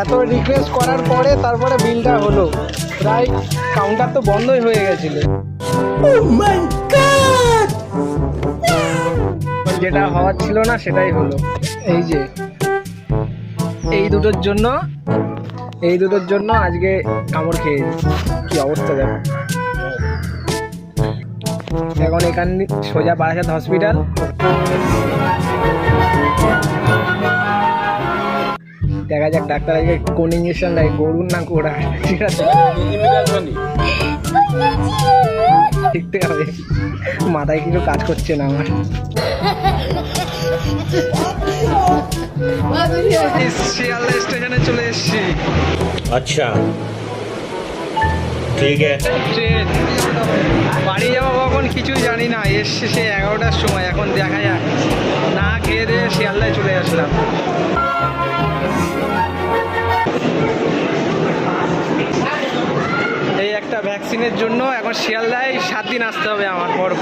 এত রিকোয়েস্ট করার পরে তারপরে বিলটা হলো। প্রায় কাউন্টার তো বন্ধই হয়ে গেছিল। যেটা হওয়ার ছিল না সেটাই হলো। এই যে এই দুটোর জন্য আজকে কামড় খেয়েছি। কি অবস্থা দেখো। এখন এখান সোজা বারাসাত হসপিটাল। দেখা যাক ডাক্তার আজকে কোন ইঞ্জেকশন দেয়, গরুর না ঘোড়া। ঠিক আছে, দেখতে হবে। মাথায় কিছু কাজ করছে না আমার। শিয়ালদা স্টেশনে চলে এসেছি। আচ্ছা ঠিক আছে। ট্রেন বাড়ি যাবো কখন কিছুই জানি না। এসছে সে 11টার সময়। এখন দেখা যাক, না খেয়ে দিয়ে শিয়ালদায় চলে আসলাম। এই একটা ভ্যাকসিনের জন্য এখন শিয়ালদায় 7 দিন আসতে হবে আমার পর্ব।